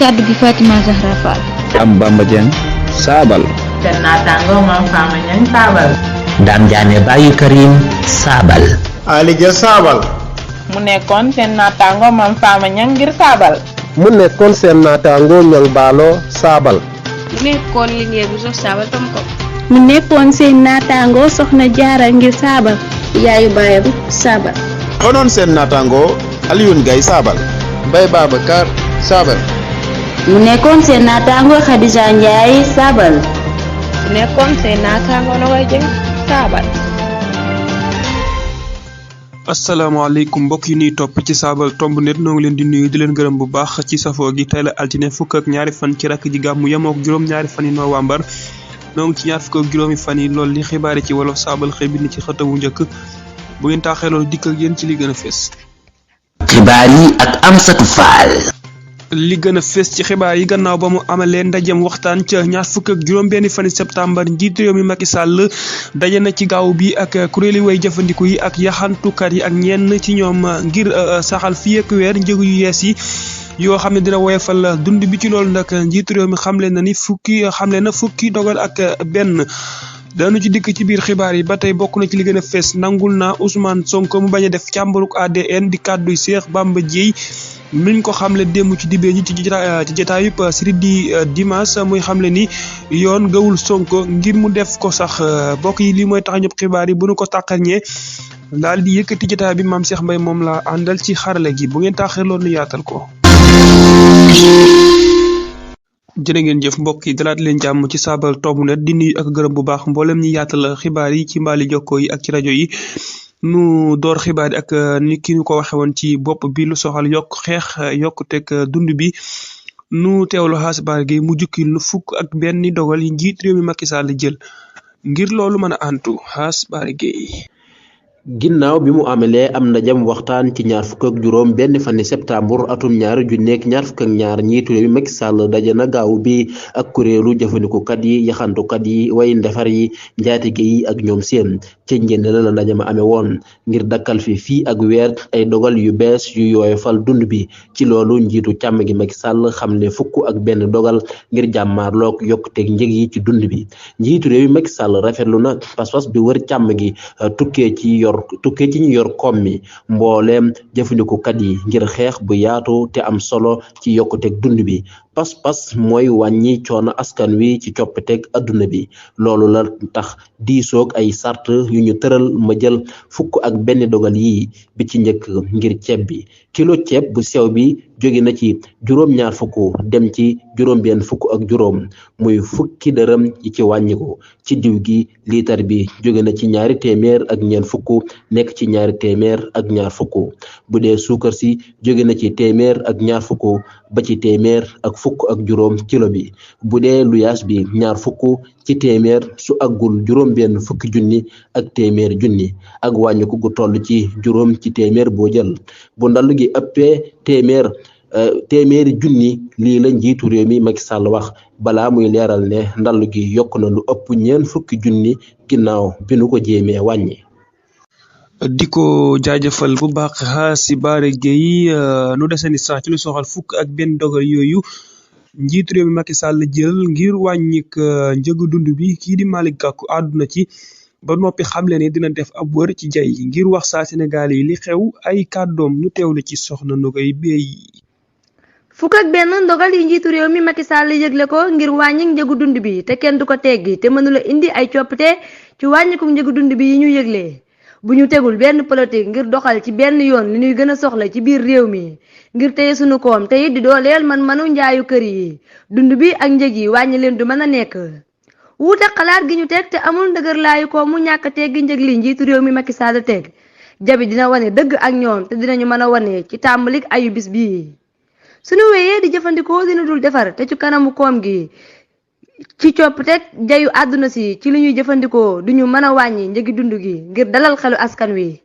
kàddu gi Fatima Zahra Fall. am Bamba Dieng saabal. seen naataango Mame Fama Niang saabal. Dame Diané Baye Karim saabal. Ali Dia saabal. mu nekkoon seen naataango Mame Fama Niang ngir saabal. mu nekkoon seen naataango Niang Baalo saabal. mu nekkoon liggéey bu sox saabal tom ko. mu nekkoon seen naataango Soxna Jaara ngir saabal. yaayu baayam saabal. doonoon seen naataango Alioune Gaye saabal. Mbaye Babacar saabal. mu nekkoon seen naataango Khadija Ndiaye saabal. mu nekkoon seen naataango Nogoy Dieng saabal. asalaamaaleykum mbokk yi ñuy topp ci saabal tomb net noo ngi leen di nuyu di leen gërëm bu baax ci safoo gi tey la altine fukk ak ñaari fan ci rakk ji gàmmu yemoo ak juróom-ñaari fan yi novembre noo ngi ci ñaar fukk ak juróomi fan yi loolu li xibaar yi ci wolof saabal xëy bi ni ci xëtawu njëkk bu ngeen taaxee loolu dikk ak yéen ci li gën a fees. xibaar yi ak Amsatou Fall. li gën a fees ci xibaar yi gannaaw ba mu amalee ndajem waxtaan ca ñaar fukk ak juróom-benni fani septembre njiit réew mi Macky Sall daje na ci gaaw bi ak kuréeli way jëfandiku yi ak yaxantukat yi ak ñenn ci ñoom ngir saxal fii ak weer njëgu yu yees yi yoo xam ne dina woyofal dund bi ci loolu nag njiit réew mi xamle na fukki dogal ak benn. daanu ci dikk ci biir xibaar yi ba tey bokk na ci li gën a fees nangul na Ousmane Sonko mu bañ a def càmbaruk ADN di kàdduy Cheikh Bamba Dièye nuñ ko xamle démb ci dibee ñi ci jotaayub siri di dimanche muy xamle ni yoon gawul Sonko ngir mu def ko sax bokk yi lii mooy tax ñëpp xibaar yi bu nu ko tàqarñee daal di yëkkati jotaay bi Mame Cheikh Mbaye moom la àndal ci xarale gi bu ngeen taaxee loolu nu yaatal ko. jërë ngeen jëf mbokk yi dalaat leen jàmm ci saabal tomb net di nuyu ak gërëm bu baax mboolem ñi yaatal xibaar yi ci mbaali jokkoo yi ak ci rajo yi nu door xibaar yi ak ni ki ñu ko waxe woon ci bopp bi lu soxal yokk teg dund bi nu teewlu xaasbaar gi mu jukkil nu fukk ak benn dogal yi njiit réew mi Macky Sall jël ngir loolu mën a antu xaasbaar gi. ginnaaw bi mu amalee am ndajam waxtaan ci ñaar fukk ak juróom benn fani septembre atum ñaari junneeg ñaar fukk ak ñaar njiitu réew mi Macky Sall daje na gaaw bi ak kuréelu jëfandikukat yi yaxantukat yi way ndefar yi njaatige yi ak ñoom seen ca njënd la ndaje ma amee woon ngir dakkal fii ak weer ay dogal yu bees yu yooyofal dund bi ci loolu njiitu càmm gi Macky Sall xam ne fukk ak benn dogal ngir jàmmaarloog yokkuteeg njëg yi ci dund bi njiitu réew mi Macky Sall rafetlu na pas-pas bi wër càmm gi tukkee ci ñu yor koom mi mbooleem jëfandikukat yi ngir xeex bu yaatu te am solo ci yokkuteg dund bi pas-pas mooy wàññi coono askan wi ci coppiteg adduna bi loolu la tax diisoog ay sart yu ñu tëral ma jël fukk ak benn dogal yi bi ci njëkk ngir ceeb bi kilo ceeb bu sew bi jóge na ci juróom-ñaar fukk dem ci juróom-benn fukk ak juróom muy fukki dërëm yi ci wàññiku ci diw gi liitar bi jóge na ci ñaari téeméer ak ñeent fukk nekk ci ñaari téeméer ak ñaar fukk bu dee suukar si jóge na ci téeméer ak ñaar fukk ba ci téeméer ak fukk ak juróom kilo bi bu dee luyaas bi ñaar fukk ci téeméer su aggul juróom benn fukki junni ak téeméer junni ak wàññiku gu toll ci juróom ci téeméer boo jël bu ndall gi ëppee téeméeri junni lii la njiitu réew mi Macky Sall wax balaa muy leeral ne ndall gi yokk na lu ëpp ñeent fukki junni ginnaaw bi nu ko jéemee wàññi. di ko jaajëfal bu baax xaasi baare Gueye nu desandi sax ci lu soxal fukk ak benn dogal yooyu njiitu réew mi Macky Sall jël ngir wàññik njëgu dund bi kii di Malick Gakou àdduna ci ba noppi xamle ne dina def ab wër ci jay ngir wax saa Sénégal yi li xew ay kàddoom nu teewlu ci soxna Nogay Bey. fukk ak benn ndogal yi njiitu réew mi Macky Sall yëgle ko ngir wàññi njëgu dund bi te kenn du ko teggi te mënula indi ay coppite ci wàññiku njëgu dund bi yi ñu yëglee bu ñu tegul benn politique ngir doxal ci benn yoon li ñuy gën a soxla ci biir réew mi ngir téye sunu koom te it di dooleel manu njaayu kër yi dund bi ak njëg yi wàññi leen du mën a nekk wuute xalaat gi ñu teg te amul ndëgër laayu ko mu ñàkk teggi njëg li njiitu réew mi Macky Sall teg jabi dina wane dëgg ak ñoom te dinañu mën a wane ci tàmbalik ayu bis bii suñu wéyee di jëfandikoo dina dul defar te ci kanamu koom gi ci coppiteg jayu àdduna si ci li ñuy jëfandikoo duñu mën a wàññi njëgi dund gi ngir dalal xelu askan wi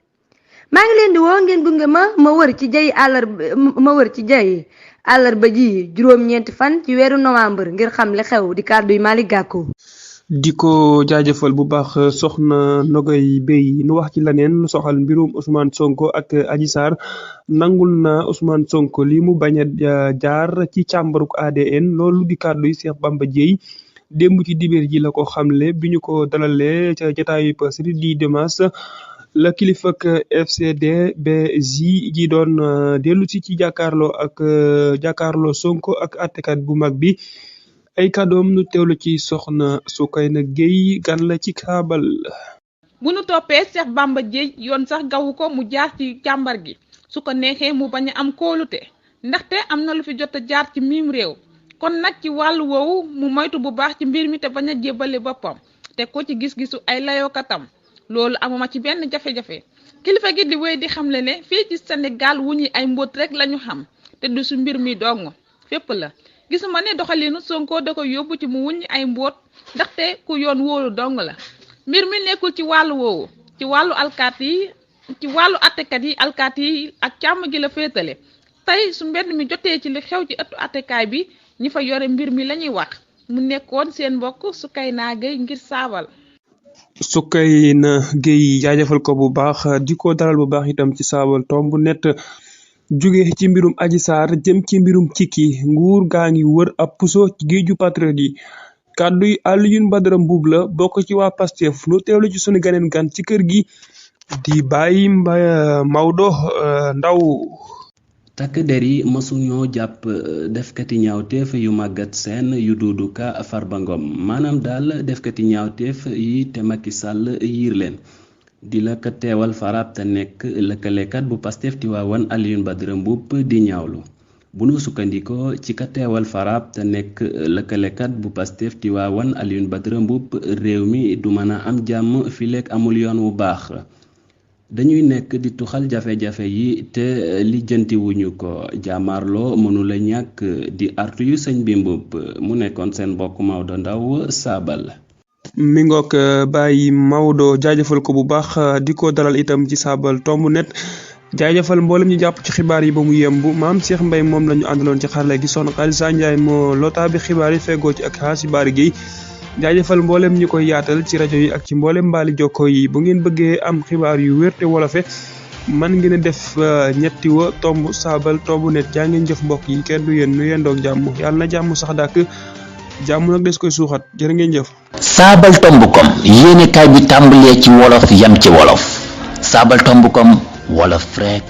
maa ngi leen di woo ngeen gunge ma wër ci jayi àllarba ji juróom-ñeenti fan ci weeru novembre ngir xam li xew di kàddu yi Malick Gakou. di ko jaajëfal bu baax soxna Nogay Bey nu wax ci leneen lu soxal mbirum Ousmane Sonko ak Adji Sarr nangul na Ousmane Sonko li mu bañ a jaar ci càmbaruk ADN loolu di kàddu yi Cheikh Bamba Dièye démb ci dibéer ji la ko xamle bi ñu ko dalalee ca jotaayu pasri di dimanche la kilifa ak FCDBJ gi doon dellu ci jàkkaarloo Sonko ak àttekat bu mag bi ay kàddoom nu teewlu ci soxna Soukayna Gueye gan la ci kaabal. bu nu toppee Cheikh Bamba Dièye yoon sax gawu ko mu jaar ci càmbar gi su ko neexee mu bañ a am kóolute ndaxte am na lu fi jot a jaar ci miim réew kon nag ci wàllu woowu mu moytu bu baax ci mbir mi te bañ a jébbale boppam te ko ci gis-gisu ay layookatam loolu amuma ci benn jafe-jafe kilifa gi di wéy di xamle ne fii ci Sénégal wu ñi ay mbóot rek lañu xam te du su mbir mi dong fépp la gisuma ne doxalinu Sonko da ko yóbbu ci mu wuññi ay mbóot ndaxte ku yoon wóolu dong la mbir mi nekkul ci wàllu woowu ci wàllu alkaat yi ci wàllu attekat yi alkaat yi ak càmm gi la féetale tey su mbedd mi jotee ci li xew ci ëttu attekaay bi ñi fa yore mbir mi lañuy wax mu nekkoon seen mbokk Soukayna Gueye ngir saabal. Soukayna Gueye jaajëfal ko bu baax di ko dalal bu baax itam ci saabal tomb net jóge ci mbirum Adji Sarr jëm ci mbirum Kiki nguur gaa ngi wër ab puso ci géeju patriote yi kàddu yi Alioune Badara Mbuub la bokk ci waa Pastef nu teewlu ci sunu ganeen gan ci kër gi di Baye Maodo Ndaw takk der yi mësuñoo jàpp defkati ñaawteef yu màggat seen yu Doudou Ka Farba Ngom maanaam daal defkati ñaawteef yi te Macky Sall yiir leen di la ka teewal farab te nekk lëkkalekat bu Pastef Tivaouane Alioune Badara Mbuub di ñaawlu bu nu sukkandikoo ci ka teewal farab te nekk lëkkalekat bu Pastef Tivaouane Alioune Badara Mbuub réew mi du mën a am jàmm fileek amul yoon wu baax dañuy nekk di tuxal jafe-jafe yi te lijjanti wuñu ko jaamarloo mënula ñàkk di artu yu sëñ bi Mbuub mu nekkoon seen mbokk Maodo Ndaw saabal mi ngoog Baye Maodo jaajëfal ko bu baax di ko dalal itam ci saabal tomb net jaajëfal mboolem ñu jàpp ci xibaar yi ba mu yemb maam Cheikh Mbaye moom lañu àndaloon ci xarale gi soxna Xaalisa Njaay moo lootaa bi xibaar yi feggoo ci ak xaasi baari gi jaajëfal mboolem ñi koy yaatal ci rajo yi ak ci mboolem mbaali jokko yi bu ngeen bëggee am xibaar yu wér te wolofe man ngeen a def ñetti wa tomb saabal tomb net jaa ngeen jëf mbokk yi kenn du yéen nu yendoog jàmm yàlla na jàmm sax dàkk jàmm nag des koy suuxat jërë ngeen jëf. Sabaltomb.com yéenekaay bi tàmbalee ci wolof yam ci wolof Sabaltomb.com wolof rek